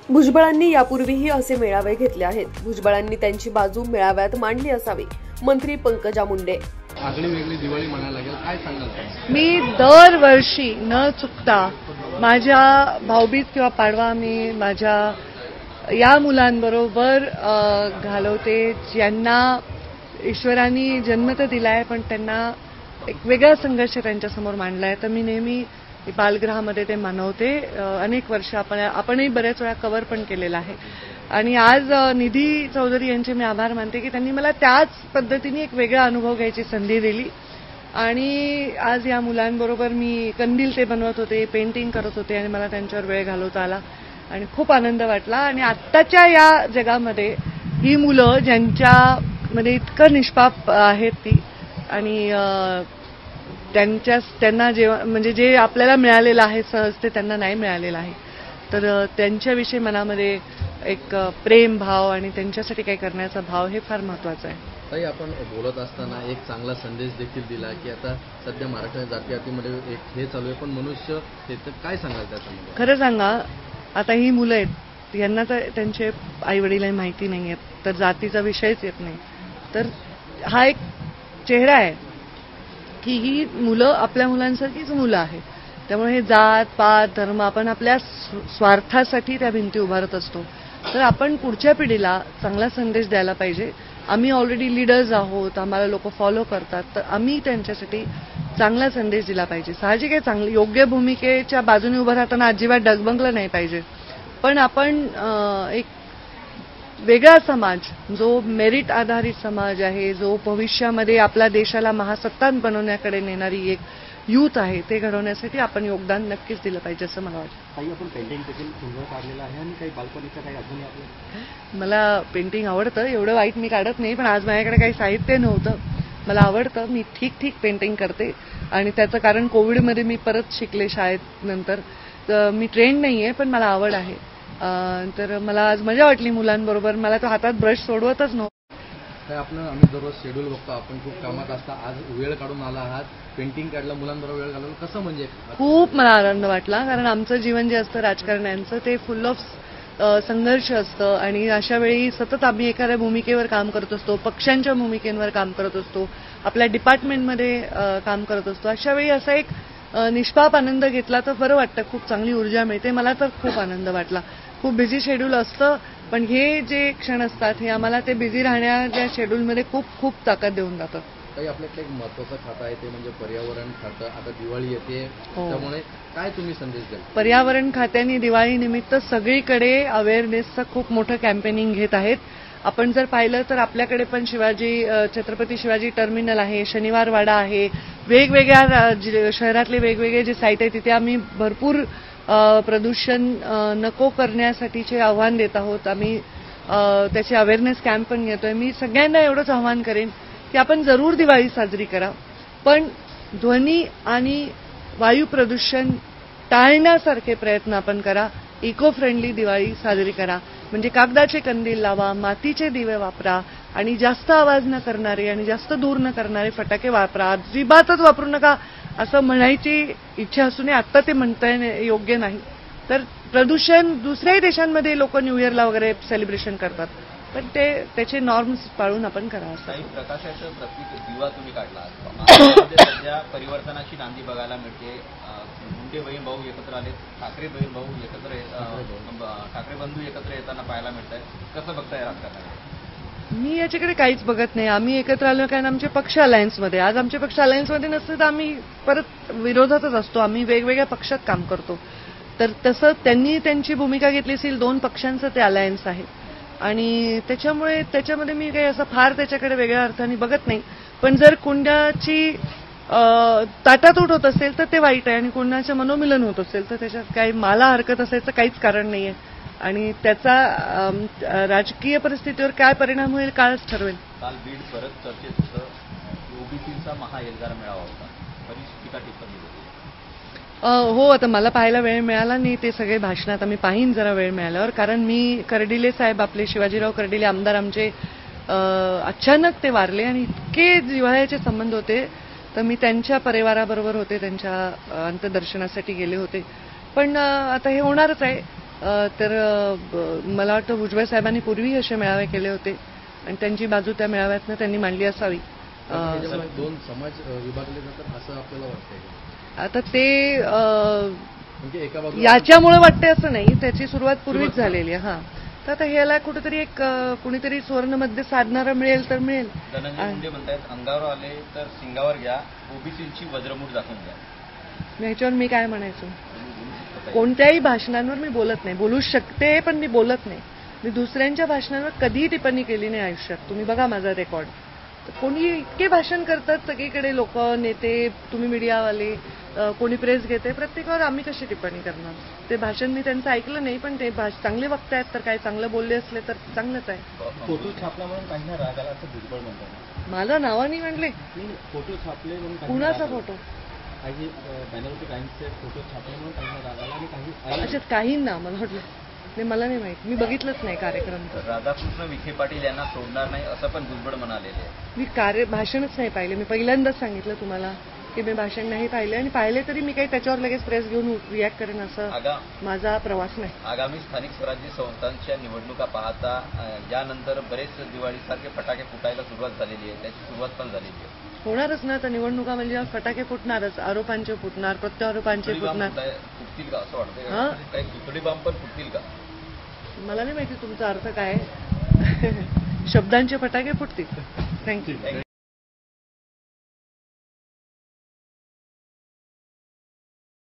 भुजबळांनी यापूर्वीही असे मेळावे घेतले आहेत। भुजबळांनी त्यांची बाजू मेळाव्यात मांडली असावी। मंत्री पंकजा मुंडे, आगळी वेगळी दिवाळी म्हणायला लागेल, काय सांगाल? मी दरवर्षी न चुकता माझ्या भाऊबीज किंवा पाडवा मी माझ्या या मुलांबरोबर घालवते, ज्यांना ईश्वरांनी जन्म तर दिलाय पण त्यांना एक वेगळा संघर्ष त्यांच्यासमोर मांडलाय। तर मी नेहमी बालगृहामध्ये ते मनवते। अनेक वर्ष आपणही बऱ्याच वेळा कव्हर पण केलेला आहे। आणि आज निधी चौधरी यांचे मी आभार मानते की त्यांनी मला त्याच पद्धतीने एक वेगळा अनुभव घ्यायची संधी दिली। आणि आज या मुलांबरोबर मी कंदील ते बनवत होते, पेंटिंग करत होते आणि मला त्यांच्यावर वेळ घालवता आला आणि खूप आनंद वाटला। आणि आत्ताच्या या जगामध्ये ही मुलं ज्यांच्यामध्ये इतकं निष्पाप आहेत ती आणि त्यांना म्हणजे जे आपल्याला मिळालेलं आहे सहज ते त्यांना नाही मिळालेलं आहे, तर त्यांच्याविषयी मनामध्ये एक प्रेम भाव आणि त्यांच्यासाठी काही करण्याचा भाव हे फार महत्त्वाचं आहे। ताई, आपण बोलत असताना एक चांगला संदेश देखील दिला की आता सध्या मराठा जातीमध्ये एक हे चालू आहे, पण मनुष्य हे तर काय सांगाल त्याच्यामध्ये? खरं सांगा, आता ही मुलं आहेत, यांना तर त्यांचे आईवडिलांना माहिती नाही आहेत, तर जातीचा विषयच येत नाही। तर हा एक चेहरा आहे की ही मुलं आपल्या मुलांसारखीच मुलं आहेत। त्यामुळे हे जात पात धर्म आपण आपल्या स्वार्थासाठी त्या भिंती उभारत असतो, तर आपण पुढच्या पिढीला चांगला संदेश द्यायला पाहिजे। आम्ही ऑलरेडी लीडर्स आहोत, आम्हाला लोक फॉलो करतात, तर आम्ही त्यांच्यासाठी चांगला संदेश दिला पाहिजे। साहजिक आहे, चांगली योग्य भूमिकेच्या बाजूने उभं राहताना अजिबात डगमगलं नाही पाहिजे, पण आपण एक वेगळा समाज, जो मेरिट आधारित समाज आहे, जो भविष्यामध्ये आपल्या देशाला महासत्ता बनवण्याकडे नेणारी एक यूथ आहे, ते घडवण्यासाठी आपण योगदान नक्कीच दिलं पाहिजे असं मला वाटतं। ताई, आपण पेंटिंग देखील सुंदर काढलेलं आहे आणि काही बालपणीचं काही अजूनही आपलं? मला पेंटिंग आवडतं, एवढं वाईट मी काढत नाही, पण आज माझ्याकडे काही साहित्य नव्हतं। मला आवडतं, मी ठीक पेंटिंग करते आणि त्याचं कारण कोविडमध्ये मी परत शिकले शाळेत नंतर। तर मी ट्रेंड नाही आहे, पण मला आवड आहे। तर मला आज मजा वाटली मुलांबरोबर, मला तो हातात ब्रश सोडवतच नव्हतं। आम्ही दररोज शेड्यूल बघतो, आपण खूप कामात असता, आज वेळ काढून आला आहात, पेंटिंग काढलं, मुलांबरोबर वेळ घालवलं, कसं म्हणजे? खूप मला आनंद वाटला, कारण आमचं जीवन जे असतं राजकारण्यांचं ते फुल ऑफ संघर्ष असतं आणि अशा वेळी सतत आम्ही एखाद्या भूमिकेवर काम करत असतो, पक्षांच्या भूमिकेवर काम करत असतो, आपल्या डिपार्टमेंटमध्ये काम करत असतो। अशा वेळी असा एक निष्पाप आनंद घेतला तर बरं वाटतं, खूप चांगली ऊर्जा मिळते। मला तर खूप आनंद वाटला। खूप बिझी शेड्यूल असतं, पण हे जे क्षण असतात हे आम्हाला ते बिझी राहण्याच्या शेड्यूलमध्ये खूप ताकद देऊन जातात। काही आपल्याकडे एक महत्त्वाचं खातं आहे, ते म्हणजे पर्यावरण खातं। आता दिवाळी येते, त्यामुळे काय तुम्ही संदेश द्याल? पर्यावरण खात्याने दिवाळीनिमित्त सगळीकडे अवेअरनेसचं खूप मोठं कॅम्पेनिंग घेत आहेत। आपण जर पाहिलं तर आपल्याकडे पण छत्रपती शिवाजी टर्मिनल आहे, शनिवार वाडा आहे, वेगवेगळ्या शहरातले वेगवेगळे जे साईट आहे तिथे आम्ही भरपूर प्रदूषण नको करण्यासाठीचे आव्हान देत आहोत। आम्ही त्याचे अवेअरनेस कॅम्प पण घेतोय। मी सगळ्यांना एवढंच आव्हान करेन की आपण जरूर दिवाळी साजरी करा, पण ध्वनी आणि वायू प्रदूषण टाळण्यासारखे प्रयत्न आपण करा। इको फ्रेंडली दिवाळी साजरी करा, म्हणजे कागदाचे कंदील लावा, मातीचे दिवे वापरा आणि जास्त आवाज न करणारे आणि जास्त धूर न करणारे फटाके वापरा। अजिबातच वापरू नका असं म्हणायची इच्छा असूनही आत्ता ते म्हणता योग्य नाही। तर प्रदूषण दुसऱ्याही देशांमध्ये लोक न्यू इयरला वगैरे सेलिब्रेशन करतात, पण त्याचे नॉर्म्स पाळून आपण करा असं। प्रकाशाचं प्रतीक दिवा तुम्ही काढला, सध्या परिवर्तनाची नांदी बघायला मिळते। मुंडे बहीण भाऊ एकत्र आले, ठाकरे बहीण भाऊ ठाकरे बंधू एकत्र येताना पाहायला मिळत आहे, कसं बघताय राजकारणात? मी याच्याकडे काहीच बघत नाही। आम्ही एकत्र आलो कारण आमचे पक्ष अलायन्समध्ये, आज आमचे पक्ष अलायन्समध्ये नसते तर आम्ही परत विरोधातच असतो। आम्ही वेगवेगळ्या पक्षात काम करतो, तर तसं त्यांनी त्यांची भूमिका घेतली असेल। 2 पक्षांचं ते अलायन्स आहे आणि त्याच्यामध्ये मी काही असं फार त्याच्याकडे वेगळ्या अर्थाने बघत नाही। पण जर कुणाची ताटातूट होत असेल तर ते वाईट आहे आणि कुणाचं मनोमिलन होत असेल तर त्याच्यात काही मला हरकत असायचं काहीच कारण नाहीये आणि त्याचा राजकीय परिस्थितीवर काय परिणाम होईल काळच ठरवेल। काल बीड परत चर्चेत होतं, ओबीसीचा महाएल्गार मेळावा होता, बरीच टीका टिप्पणी होती। हो, आता मला पाहायला वेळ मिळाला नाही ते सगळे भाषणात, आम्ही पाहीन जरा वेळ मिळाल्यावर, कारण मी कर्डिले साहेब, आपले शिवाजीराव कर्डिले आमदार आमचे अचानक ते वारले आणि इतके जिव्हाळ्याचे संबंध होते, तर मी त्यांच्या परिवाराबरोबर होते, त्यांच्या अंत्यदर्शनासाठी गेले होते। पण आता हे होणारच आहे, मला वाटतं भुजबळ साहेबांनी पूर्वी असे मेळावे केले होते आणि त्यांची बाजू त्या मेळाव्यातनं त्यांनी मांडली असावी. त्याच्यामध्ये दोन समाज विभागले जातात असं आपल्याला वाटतंय. आता ते म्हणजे एका बाजूला याच्यामुळे वाटते असं नाही, त्याची सुरुवात पूर्वीच झालेली आहे. हा, तर आता ह्याला कुठेतरी एक कुणीतरी सुवर्णमध्ये साधणारा मिळेल तर मिळेल. धनंजय मुंडे म्हणतायत अंगावर आले तर सिंगावर घ्या, ओबीसींची वज्रमूठ दाखवून द्या. ह्याच्यावर मी काय म्हणायचं? कोणत्याही भाषणांवर मी बोलत नाही, बोलू शकते पण मी बोलत नाही. मी दुसऱ्यांच्या भाषणांवर कधीही टिप्पणी केली नाही आयुष्यात. तुम्ही बघा माझा रेकॉर्ड. कोणी इतके भाषण करतात सगळीकडे, लोक, नेते, तुम्ही मीडियावाले, कोणी प्रेस घेते, प्रत्येकावर आम्ही कशी टिप्पणी करणार? ते भाषण मी त्यांचं ऐकलं नाही, पण ते चांगले वक्तायत तर काय, चांगलं बोलले असले तर चांगलंच आहे. फोटो छापला म्हणून काहींना राग आला असं भुजबळ म्हणतात. मला नावाने म्हणले? फोटो छापले म्हणून कुणाचा फोटो? काही बॅनरवरती काहींचे फोटो छापले म्हणून काहींना राग आला आणि काही अच्छा, काहींना मला वाटलं नाही, मला नाही माहित, मी बघितलंच नाही कार्यक्रम. तर राधाकृष्ण विखे पाटील यांना सोडणार नाही असं पण भुजबळ म्हणालेले आहे. मी भाषणच नाही पाहिले. मी पहिल्यांदाच सांगितलं तुम्हाला की मी भाषण नाही पाहिले, आणि पाहिले तरी मी काही त्याच्यावर लगेच प्रेस घेऊन रिॲक्ट करेन असं माझा प्रवास नाही. आगामी स्थानिक स्वराज्य संस्थांच्या निवडणुका पाहता यानंतर बरेच दिवाळीसारखे फटाके फुटायला सुरुवात झालेली आहे, त्याची सुरुवात पण झालेली आहे. होणारच ना, तर निवडणुका म्हणजे फटाके फुटणारच, आरोपांचे फुटणार, प्रत्यारोपांचे फुटणार. फुटतील का असं वाटतं? काही सुतळी बांब पण फुटतील का? मला नाही माहिती तुमचा अर्थ काय आहे. शब्दांचे फटाके फुटतील. थँक्यू.